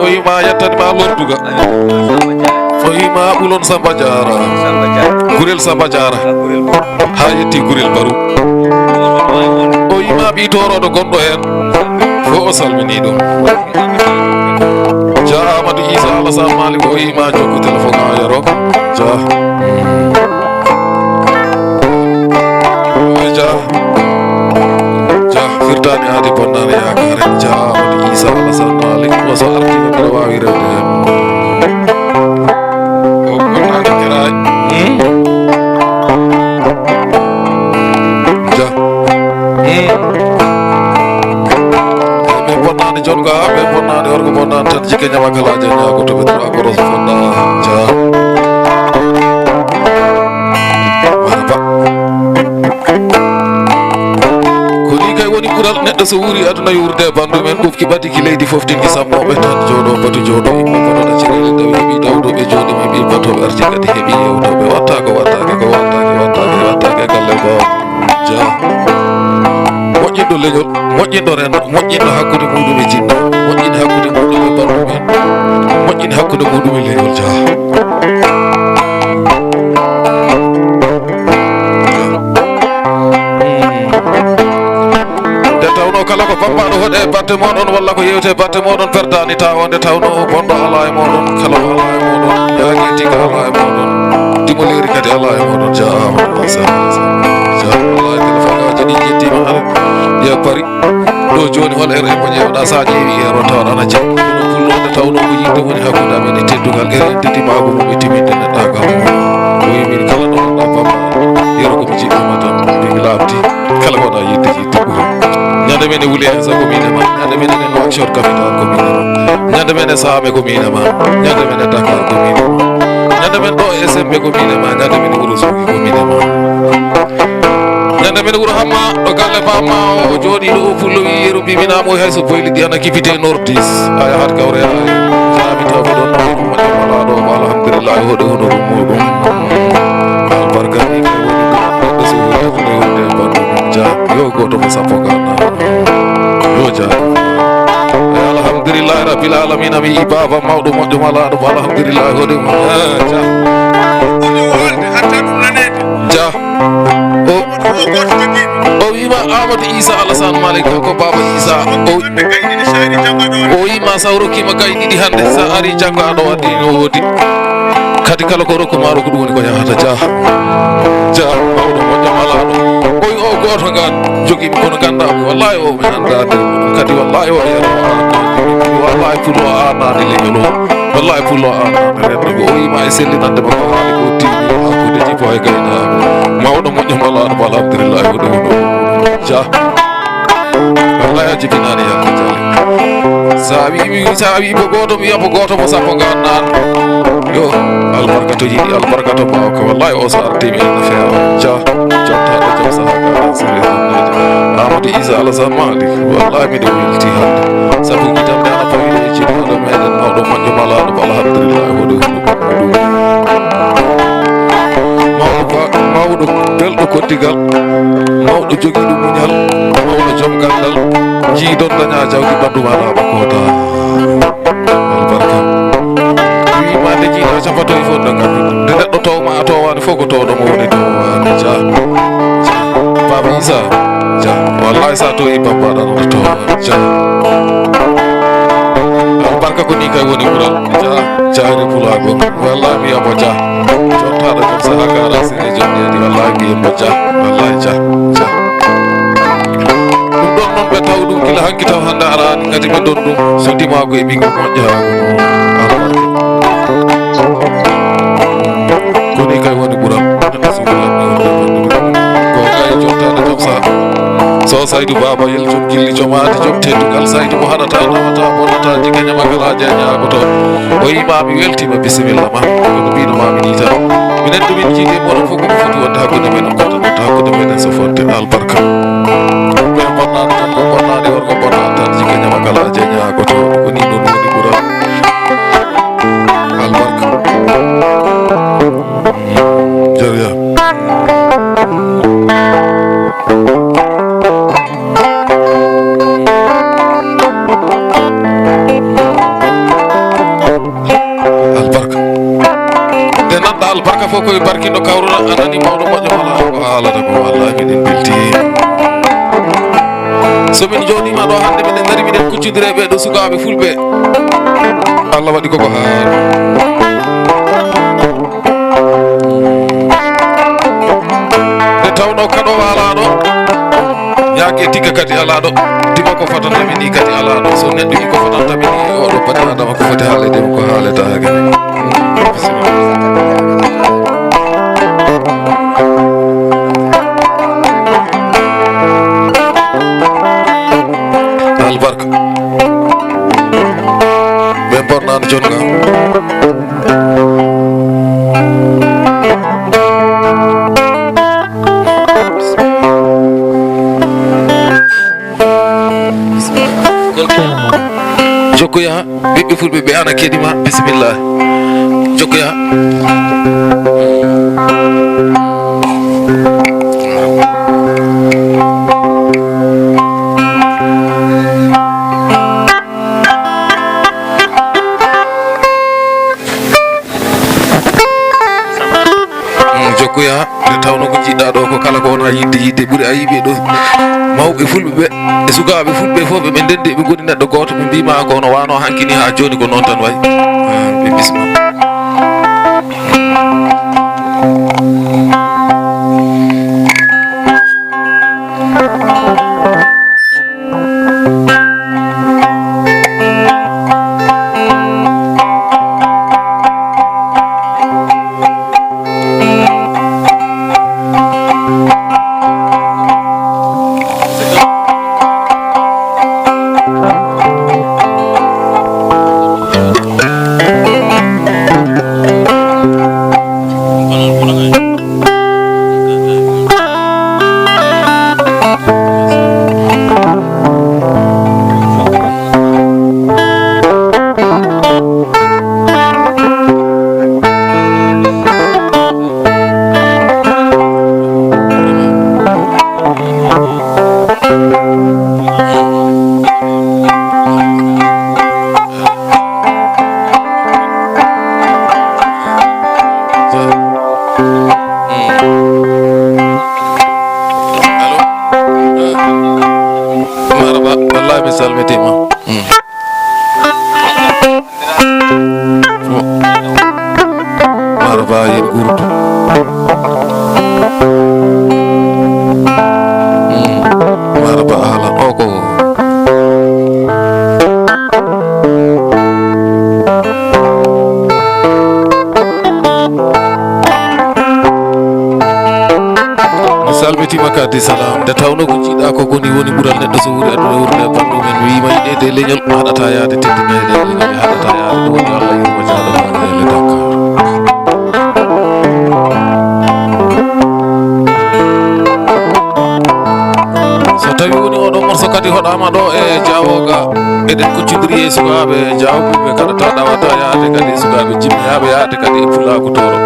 oyima yettani ma lorduga oyima ɓulon Samba Diara gurel Samba Diara ha yetti gurel baru oyima ɓi toroɗo gonɗo hen fo o salmini ɗum ja Amadou Issa Alassane Malick oyima jokku téléphone a yaro ja ja firtani adi bonnani yakare ja Amadou Issa Alassane Malick oso artima mbiɗa wawi rewde hen o bonnani keray ja ɓe bonnani jonga ɓe bonnani orko bonnani tan jike ñamakalaje ñago to ɓe tra koroso fonda ja neɗɗo so wuri aduna yurde bandu men ɓufki ɓadiki leydi fof dingi sammoɓe tan joɗo batu joɗo yimɓe bonoɗa cerele daw heeɓi dawɗo ɓe joɗi ɓe mbi batoɓe arti kadi heeɓi yewtoɓe watta ko wattake ko wattake galle ba ja moƴƴinɗo leñol moƴƴinɗo rendo moƴƴinɗo hakkude muɗum e jinna moƴƴini hakkude muɗum e bandu men moƴƴini hakkude muɗum e leñol ja kala ko bambaɗo hoɗe batte moɗon walla ko yewte batte moɗon perdani tawonde tawno bonɗo ala e moɗon kala ala e moɗon yaagi tigga ala e moɗon dimoleri kadi ala e moɗon ja ja wallahi téléphone aji ɗi jettima hane ya pari ɗo joni hol ere mo ƴewɗa sa ƴeewi ero tawan ana jam ɗo pullode tawno ko yidde woni hakkude amen e teddugal ere dedimago mum e timinde neɗɗagal o yimin kala ɗo ganduɗa bambaɗo yero komi jiɗɗima tan mbimi labdi kala waɗa yidde ɓuuri ñande men e wuli en sa ko minema ñande men e Nouakchott capital ko minema ñande men e Saame ko minema ñande men e Dakar ko minema ñande men ɗo e Sembe ko minema ñande men e Ourossogui ko minema ñande men e Wuro Hamma ɗo galle bamma o jooɗi ɗo o pullo wi yeru mbiminamo hayso boyli ɗi ana kipite nordis a yahat kawre a jaami tawɓe ɗon ɗum maƴamalaɗo mo alhamdulillahi hoɗe honorum muɗum albarka ni kay woni neɗɗo so wuri aduna yurde e bandu mum ja yo goto mo sappo ganna yo ja alhamdulillahi rabbil alamina mi yi baba mawɗo moƴƴo malaɗo mo alhamdulillahi hoɗe mum ja ja o wima Amadou Issa Alassane Malick ko baba Issa o wima sa rokkima gay ɗiɗi hande sa ari janggo aɗo waɗi no wodi kadi kala ko rokkuma ko ɗum woni ko yahata ja mawɗo moƴƴo malaɗo o wi o goto ngan joguimi kono gandami wallahi o mi andade kadi wallahi o yero wallahi pullo anade leñol o wallahi pullo anade rendoɓe o wima e sellinande makko haali ko timi hakkude jippo e gaynako mawɗo moƴƴo malaɗo mo alhamdulillahi hoɗe hono ja wallahi a jibinani yalla jale sa wi bo goto mi wiya bo goto mo sappo gannan yo albarka to yiɗi albarka to mbawa ko wallahi o so ardimi ene feewa ja jottaɗo jaam saha gaɗa sere hundeje Amadou Issa Alassane Malick wallahi miɗo welti hande saabu guitamde ana pawiɗo e jiɗoɗo meɗen mawɗo moƴƴo malaɗo mo alhamdulillahi hoɗe hunde muɗum mawɗo belɗo koddigal mawɗo jogiiɗo muñal mawɗo joom gandal jiidon daña jawdi ɓandu maɗa ɓakkota albarka wima nde jiiɗa capatoye fof no ngabbi nde neɗɗo towma a towani fof ko towɗomo woni towani ja baba Issa ja wallahi sa towi bambaɗa noto towa ja albarka ko ni kay woni ɓural jaari pulago wallahi mi yamo ja jottaɗo joom saha gara sene joom nedi wallahi mi yemmo ja wallahi ja ɗum ɗon noon ɓe taw ɗum gila hanki taw hande arani kadi ɓe ɗon ɗum so dimago e ɓingu moƴƴago albarka koni kay woni ɓural neɗɗo sugulanmi wonde banduɓe ko gay jottaɗo joom saha so Saydou Baba yel joom gilli joom aadi joom teddugal Saydou mo haɗata nawata bonnata jigga ñamagalaji a ñagoto o yimami weltima bisimilla ma kono mbino mami ni tan minen ɗumin jiide moɗon fof komo foti wonde hakkude meɗen kotanota hakkude meɗen so fonde albarka ɓe bonnani tan ko bonnani worko bonnani tan jigga ñamagalaji a ñagoto ko ni ɗon woni ɓural albarka jeriya wallahi miɗen belti somin joɗima ɗo hande miɗen gari miɗen kuccodire ɓeɗo sukaɓe fulɓe Allah waɗi koko haari nde tawno kaɗo alaɗo yaake tigga kadi alaɗo dima ko fatantami ni kadi alaɗo so neɗɗo wi ko fatantami ni oɗo bani adama ko foti haaledema ko haaletake albarka ɓe bornano jonga jokkoya ɓiɓɓe fulɓe ɓe ana keɗima bisimillah jokkoya jokkoya nde tawno ko jiɗɗa ɗo ko kala ko wona yidde ɓuuri a yiɓe ɗo mawɓe fulɓe ɓe e sukaɓe fulɓe fof ɓe ndendi ɓe goni neɗɗo goto ɓe mbima ko no wano hankkini ha joni ko noon tan wayi ɓe bisma salmitima kadi salam nde tawno ko jiiɗa ko goni woni ɓuural neɗɗo so wuuri aduna wurde e bandu men mi wima yiɗede leñol haɗata yaade teddinede leñol haɗata yaade ɗo woni Allah yurmo jaaɗo maɗele dakka so tawi woni oɗo morso kadi hoɗama ɗo e jawoga eɗen koccodiri e sukaɓe jawɓeɓe kaɗata ɗawata yaade kadi sukaɓe jimmiyaɓe yaade kadi e pulaku toro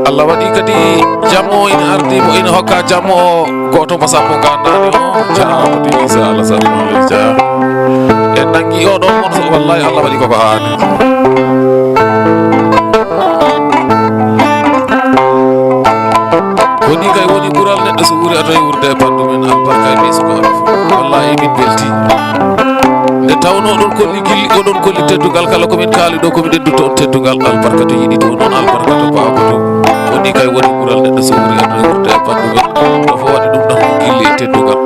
Allah waɗi kadi jammo ina ardi mo ina hokka jammo o goto mo sappo gandani o jaamadi isa Allah sari noon le jaa en nangi oɗo morso wallahi Allah waɗi koko haani woni kay woni ɓuural neɗɗo so wuuri ato e wurde e bandu men albarka e sukaɓe fof wallahi min belti nde tawno oɗon kolli gilli oɗon kolli teddugal kala komin kaali ɗo komi ɗenduto on teddugal albarka to yiɗi to noon albarka to bawko to woni kay woni ɓuural neɗɗo so wuuri ato e wurde e bandu men ɗo fo waɗi ɗum ɗon ko gilli e teddugal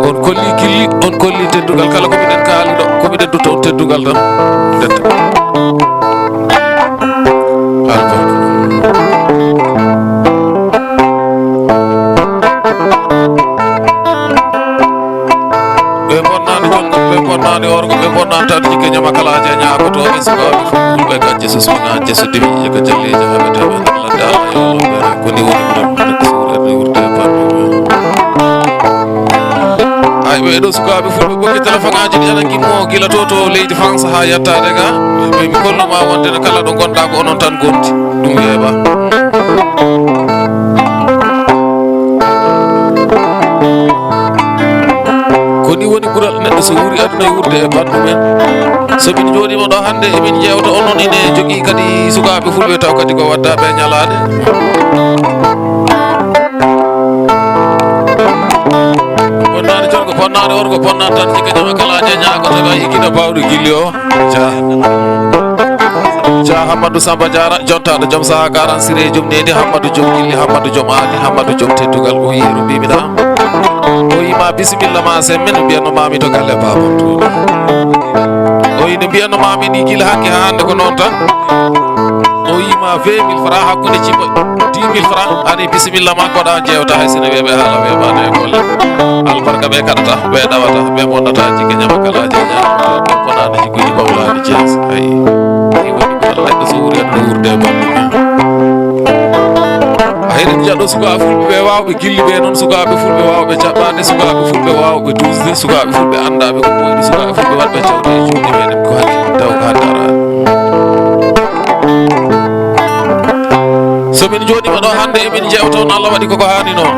on kolli gilli on kolli teddugal kala komiɗen kaali ɗo komi ɗenduto on teddugal tan detta bonnani orgo ɓe bonnani tan jikke ñama kalaje ñagotoɓe sukaɓe fof ɓulɓe gacce so suuna gacce dimi jeka jalleji haɓeteɓe lande Allah yoloɓere koni woni ɓuural neɗɗo so wuuri e wurde e bandu ay ɓeɗo sukaɓe fulɓe ɓokke téléphone aji ɗi aɗa gimmo guila to leydi France ha yettade ga mi kolluma wonde ne kala ɗo gonɗa ko onon tan gondi ɗum weeɓa koni woni mural neɗɗo so wuri aduna wurde e bandu men somin joɗima ɗo hande emin jewta onon ine jogui kadi sukaɓe fulɓe taw kadi ko waddaɓe ñalade bonnade jorgo bonnade worgo bonnade tan jikka jama kalaje ñago tawi a ikkino bawɗo gilli o ja Hamadou Samba Diara jontaɗo joom saha garan siré joom nedi Hamadou joom gilli Hamadou joom aadi Hamadou joom teddugal o yeeru mbimina o yima bisimilla ma semmen mbiyatno mami to galle babam o yino mbiyatno mami ni gila hakke ha hande ko noon tan o yima 20 000 francs hakkude cimɓe 10 000 francs ani bisimilla ma koɗa jewta hay sene weɓe haala weɓade e golle albarka ɓe kaɗata ɓe ɗawata ɓe bonnata jigge ñama kalaji ñama ɓe bonade jiggoji ɓawlade jees ayi ni woni ko neɗɗo so wuri aduna wurde e bandu hayren jaɗo sukaɓe fulɓe ɓe wawɓe gilli ɓe noon sukaɓe fulɓe wawɓe jaɓɓade sukaɓe fulɓe wawɓe dusde sukaɓe fulɓe andaɓe ko ɓoyɗi sukaɓe fulɓe wadɓe jawɗe e juuɗe meɗen ko hakkille taw ko hande arani somin joɗima ɗo hande emin jewta on Allah waɗi koko hani noon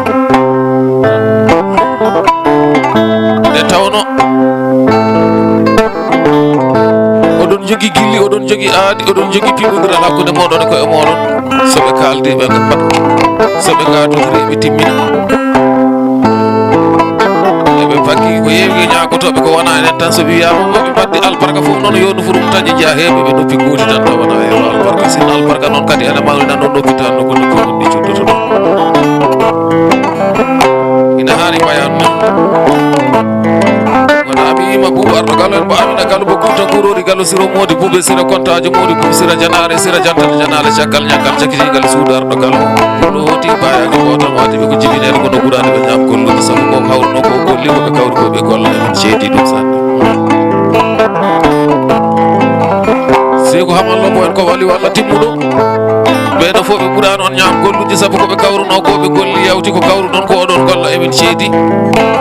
nde tawno oɗon jogui gilli oɗon jogui aadi oɗon jogui piɓodiral hakkude moɗon e koye moɗon soɓe kaldi ɓe pat soɓe gadodiri ɓe timmina eɓe fakki ko yewi ñagotoɓe ko wona enen tan so wiyama ɓe mbaddi albarka foof noon yo nufurum taƴi jeeya heɓe ɓe noppi gooti tan tawana heewa albarka sin albarka noon kadi ene mawni nan ɗon noppitan no ko noppi wonɗi cuddoto ɗon ina hani wayan noon wona ami yima Boubou arɗo gallo en mbo amina gallo bo kunta gurori gallo siro modi Boubou sira kontajo modi Boubou sira janare sira jantal janale caggal ñaggal cakkitingal suudu arɗo gallo ɗo hoti bayaji gotan wadi ɓe ko jibinede kono ɓurani ɓe ñam gollude saabu ko hawruno ko golli koɓe kawri koɓe golla emin ceedi ɗum sanne seko hamallo mo en ko wali walla timmuɗo ɓeɗo fof ɓe ɓurani on ñam gollude saabu koɓe kawruno koɓe golli yawti ko kawru ɗon ko oɗon golla emin ceedi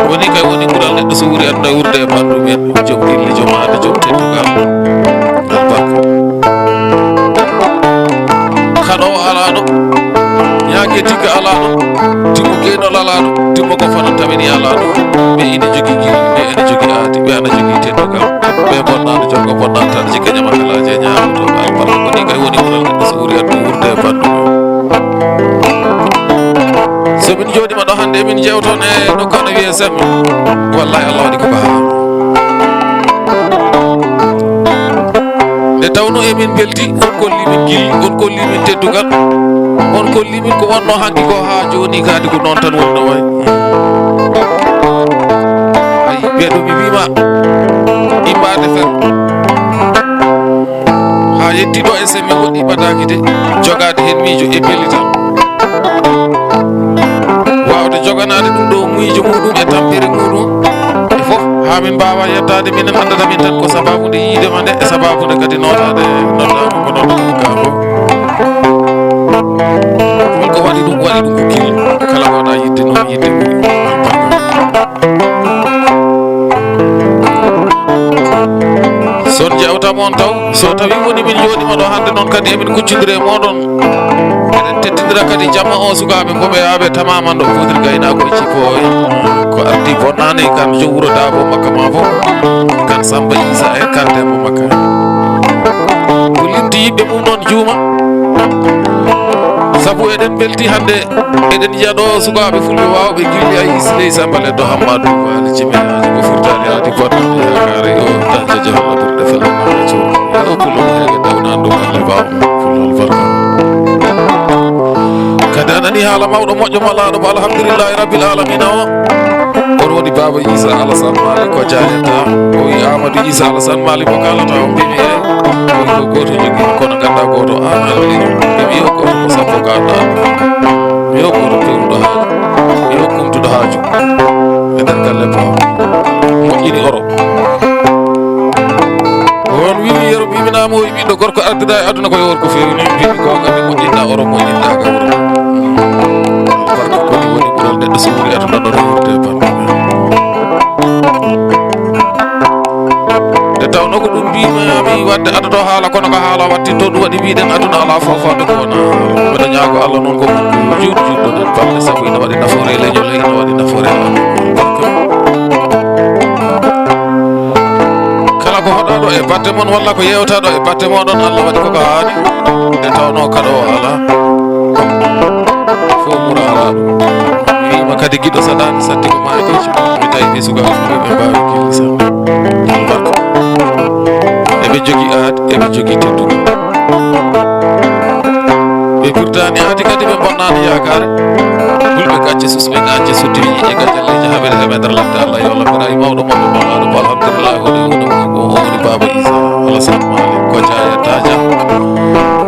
woni kay woni ɓural neɗɗo so wuri aduna wurde e bandu men joom gilli joom aade joom teddugal albarka kaɗowo alaɗo ñague tigga alaɗo timmo gueynol alaɗo timmo ko fanan tawini alaɗo ɓe ine jogui gilli ɓe ene jogui aadi ɓe ana jogui teddugal ɓe bonnano jongo bonnano tan jigga ñamakalaji e ñamotoɓe albarka woni kay woni ɓural neɗɗo so wuri aduna wurde e bandu somin joɗima ɗo hande emin jewton e nokku no wiye semmi wallahi Allah waɗi koko haa nde tawno emin belti on kollimin gilli on kollimin teddugal on kollimin ko wonno hanki ko ha joni kadi ko noon tan wonno way ayi ɓeɗo mi wima imbade fer ha yettiɗo e semmi woɗɗi ɓadaki de jogade hen miijo e pellital wawde joganade ɗum ɗo miijo muɗum e tampere muɗum e foof ha min mbawa yettade minen andata min tan ko sababude yiidema nde e sababude kadi notade notama ko notama gafo holko waɗi ɗum ko kil kala wona yidde noon yidde ɓuuri son jewtama on taw so tawi woni min joɗima ɗo hande noon kadi emin kuccidiri e moɗon eɗen teddidira kadi jamma o sukaɓe koɓe yaaɓe tamaman ɗo fodiri gaynako e cippo ko ardi bonnani kan jo wuuro Dabo makka ma fof kan Samba Issa e kan Demba makka ko limti yiɓɓe mum noon juuma saabu eɗen belti hande eɗen jiiya ɗo sukaɓe fulɓe wawɓe gilli ay Siley Samba Leddo Hammadou Wali Jimenaji ko furtani haadi bonnande yakare o dañde jehonna ɓurde felanaɓe cuuɗi o pullomo heege dawnan ɗum Allah bawmo fullol barka kadi anani haala mawɗo moƴƴo malaɗo mo alhamdulillahi rabbil alamina o on woni Baba Issa Alassane Malick ko jañetta o wi Amadou Issa Alassane Malick ko kalata o mbimi e o wi ko goto jogui kono ganda goto an alliɗo mbimi yo goto ko sappo gaɗɗa mi yo goto pewnuɗo haaju mi yo kumtuɗo haaju e nder galle baw moƴƴini oro on wimi yero wiminama o wi ɓiɗɗo gorko ardida e aduna ko yo worko fewni mbimi gonga mi moƴƴinɗa oro moƴƴinɗa ga wuro barka koni woni ɓural neɗɗo so wuri aduna ɗon wurde e bandu nde tawno ko ɗum mbimami wadde adoto haala kono ko haala wattinto ɗum waɗi mbiɗen aduna ala fofade ko wona mbeɗa ñaago Allah noon ko juuɗo juɗɗo nen balɗe saabu ina waɗi nafoore e leñol ina waɗi nafoore e barka e batte mon walla ko yewtaɗo e batte moɗon Allah waɗi koko haani nde tawno kaɗo ala fo ɓura ala ɗum wima kadi giɗo saɗani satti ko maɗiji mi tawi ɓe sukaɓe ɓe mbawi kelli sanne albarka eɓe jogui aade eɓe jogui teddugal ɓe ɓurtani aadi kadi ɓe bonnani yakare fulɓe gacce susɓe gacce suddi wiƴe gajalleji haɓede heɓe nder ladde Allah yo Allah mbiɗa mawɗo mawɗo mawɗo bo alhamdulillah woni woni baba Isa Alassane Malick Kodja e Tadia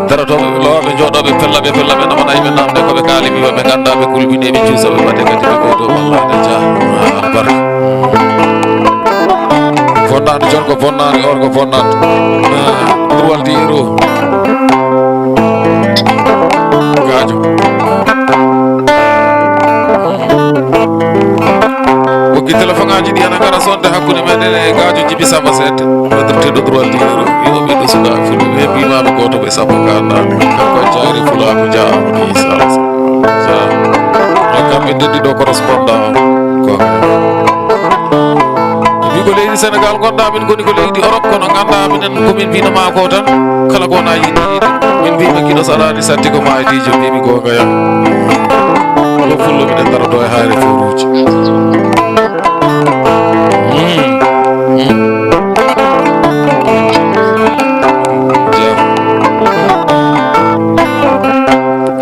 daratoɓe ɓe lowaɓe jooɗoɓe pellaɓe namanayi ɓe namde koɓe kalimi ɓe ganda ɓe kulɓini ɓe juusaɓe wadde kadi ɓe ɓeydo wallade dia albarka bonnade jonko bonnade orko bonnade ɗurwaldi yero gajo ɓoggi téléphone ngaji ɗi ana gara sonde hakkude meɗen e gajo Djiby Samba Sedde ɓeddoteɗo ɗurwaldi yero yo ɓiɗɗo sukaɓe fulɓe ɓe mbimaɓe goto ɓe sappo gandade kanko jayri fulako jaamoni Isa Alassane kamɓe deddiɗo correspondant ko ko leydi Sénégal gonɗa min goni ko leydi Europe kono ganda minen komin mbinoma ko tan kala ko wona yiɗi yiɗi min mbima kiɗo saɗani satti ko maydijo mbimi gonga ya yo fullo miɗen daroto e hayre foruji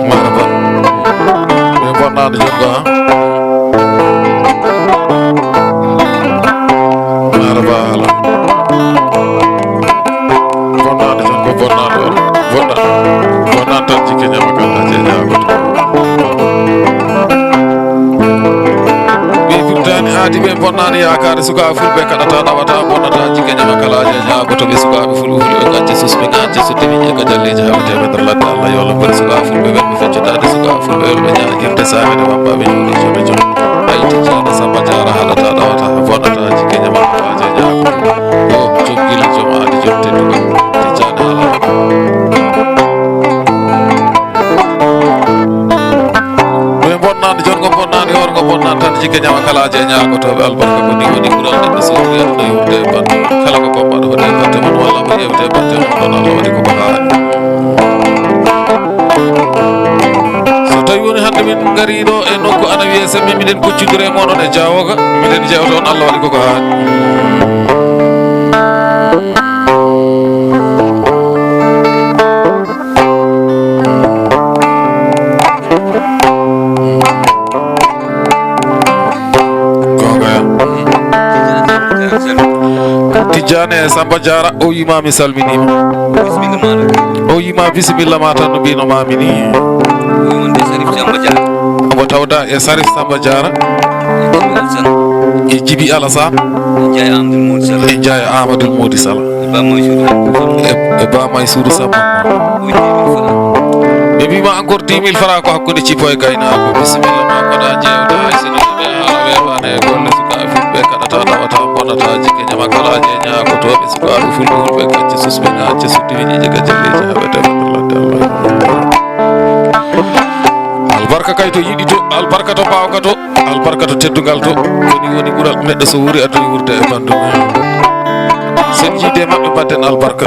maraba min bonnade jongo ha bonnade jonko bonnade on bonnade tan jikke ñama kala je ñagoto ɓe firtani aadi ɓe bonnani yakare sukaɓe fulɓe kaɗata ɗawata bonnata jikke ñama kala je ñagoto ɓe sukaɓe fulɓe fulɓe gacce susɓe gacce sudde wiƴe gajalleji haɓeteɓe nder ladde Allah yo Allah mbaɗi sukaɓe fulɓe welɓe feccitade sukaɓe fulɓe welɓe ñaguirde samede wambaɓe jooɗi joɓe joom ayti Diana Samba Diara haɗata ɗawata bonnata jikke ñama kala je ñagoto o joom guila joom aadi joom teddugal Tidiane ala ɓe bonnade jonko bonnade horgo bonnade tan jikke ñama kala je ñagotoɓe albarka ko ni woni ɓural neɗɗo sowri aduna yurde e batte kala ko bommaɗo waɗe batte mon walla mo yewte batte mon ɗon Allah waɗi koko haani so tawi woni hande min gariɗo e nokku ana wiye sembe miɗen kuccodire moɗon e jawoga miɗen jewta on Allah waɗi koko haani Tidiane e Samba Diara o yima mi salminima o yima bisimilla ma tan no mbinomami ni omo tawda e Sarif Samba Diara e Djiby Alassane e Ndiaye Amadou Mody Sala e Ba Maysoudou Samba ɓe mbima encore 10 000 francs ko hakkude cippo e gaynako bisimilla ma koɗa jewta hay sino ɓe haala weɓane e golle sukaɓe fulɓe kaɗata ɗawata bonnata jikke ñama kalaje ñagotoɓe sukaɓe fulɓe fulɓe gacce susɓe gacce suddi wiƴije gajalleji haɓeteɓe nder ladde Allah albarka kay to yiɗi to albarka to bawka to albarka to teddugal to koni woni ɓuural neɗɗo so wuuri aduna wurde e bandum sen jiide mabɓe badden albarka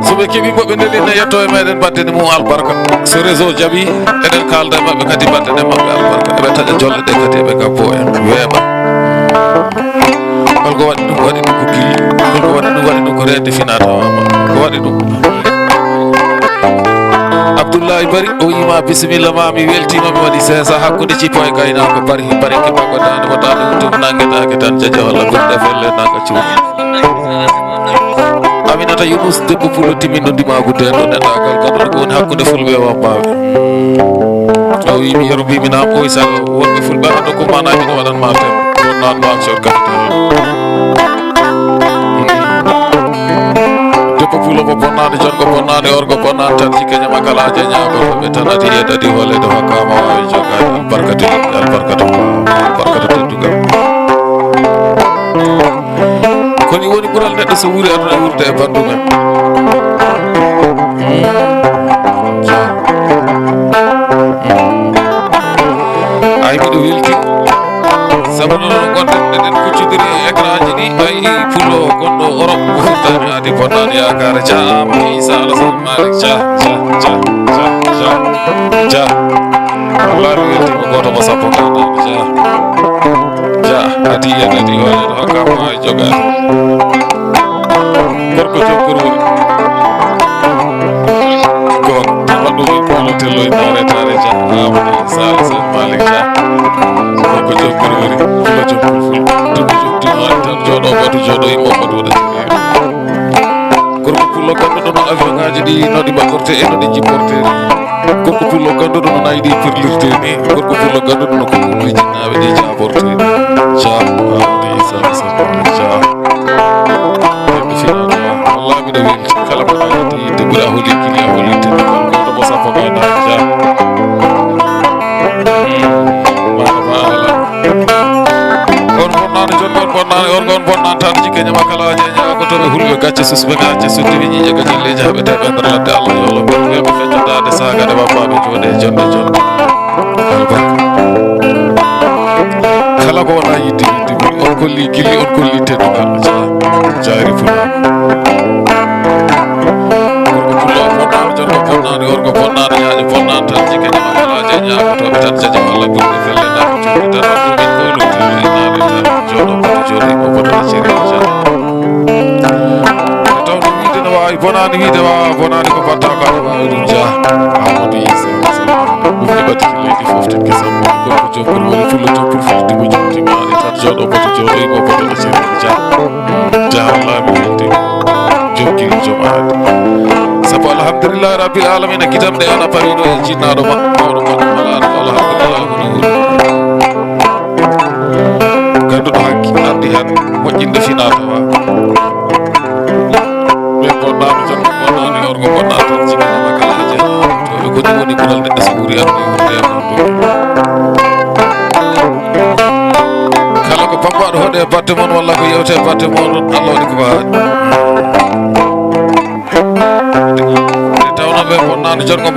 soɓe keeɓi moɓe ndelina yetto e meɗen baddene mum albarka so réseau jaaɓi eɗen kalda e mabɓe kadi baddene mabɓe albarka eɓe taƴa jolle ɗe kadi eɓe gabbo en weeɓa holko waɗi ɗum waɗi ɗum ko gilli holko waɗi ɗum ko rede finatawama ko waɗi ɗum Abdoullahi Bari o yima bisimilla ma mi weltima mi waɗi sesa hakkude cippo e gaynako bari ke baggo dande mo dande wuttum nanguetake tan jaja walla ɓurde felle nanga cuuɗi Aminata Yunus debbo pulo timinno ndimagu den ɗo ɗendagal gaɗoɗo ko woni hakkude fulɓe e wambaɓe o wimi yero mbiminam ɓoy sago wonɓe fulɓe hande ko manaji no waɗanma tem wonnanno action capital debbo pulo ko bonnade jonko bonnade orko bonnade tan jikke ñama kalaje ñagotoɓe tan adi e dadi hollede hokkama wawi jogade albarkatu yimɓe albarkatu teddugal koni woni ɓuural neɗɗo so wuuri aduna wurde e bandumen ay miɗo welti sabu noon gonɗen eɗen kuccodiri e écran ji ɗi sagare ja Amadou Issa Alassane Malick ja Allah mi weltima goto mo sappo gandaɗo ja hadiya kadi oɗen hokkama e jogade gorko jokkor woni gon tawa ɗum e polotello e naretare ja Amadou Issa Alassane Malick ja gorko jokkor woni fulo jokkor ful dumo joktima tan jooɗo batu jooɗo e Mamadou waɗa gorko pullo ganduɗo no avion ngaji ɗi noɗi mbaɗorte e noɗi jipporte gorko pullo ganduɗo no nayi ɗi pirlirte ni gorko pullo ganduɗo no kokkumoye jinnaɓe ɗi jaborte ja Amadou Issa Alassane Malick ja ɓeɓe finano wallah miɗa welti kala mo nayti yidde ɓuuri a hooli kili a hooli teddugal goto mo sappo gayna ja manama ala on bonnani jon gon bonnani on gon bonnani tan jikkeñama kala ñeña ko toɓe hulɓe gacce susɓe gacce suddiɓe ñiƴe ga jilleji haɓe tawi ɓe nder ladde Allah yolo weɓe feccodade sagade babbaɓe jooɗe jonde jonde albarka kala ko wona yidde yidde ɓuuri on kolli gilli on kolli teddugal jayri fulako gorko pullo o bonnani jonko bonnani worko bonnani ñaƴo bonnani tan jikkeñama kala jeña ko toɓe tan jajam Allah ɓurde felle nako jokki tan on ɗumin koylumtino e nane tan jooɗo boto jooɗo mo botoɗo ceri ja bonani wiide wawa bonani ko batta ko aɗa wawi ɗum ja Amadou Issa Alassane ɗum ne ɓatti leydi fof ten kesam gorko jokkor woni fullo jokkor fuldimo joktimani tan jooɗo boto jooɗoymo botoɗo ceerno ja wallah mi weltima jokkiri joom aadi saabu alhamdulillahi rabbil alamina guitamɗe ana parino e jinnaɗo ma mawɗo makko malaɗo alhamdulillahi woni wuuri ganduɗo hakki ardi hen moƴƴinde fina tawa bonnani tan bonnani orgo bonnani tan jigganama kala ha jeeɗa toɓe goɗɗum woni ɓural neɗɗo so ɓuuri arde wurde e non ɗum kala ko pambaɗo hoɗe e batte moon walla ko yewte e batte moɗon Allah waɗi koko haaɗi nde tawno ɓe bonnani jongo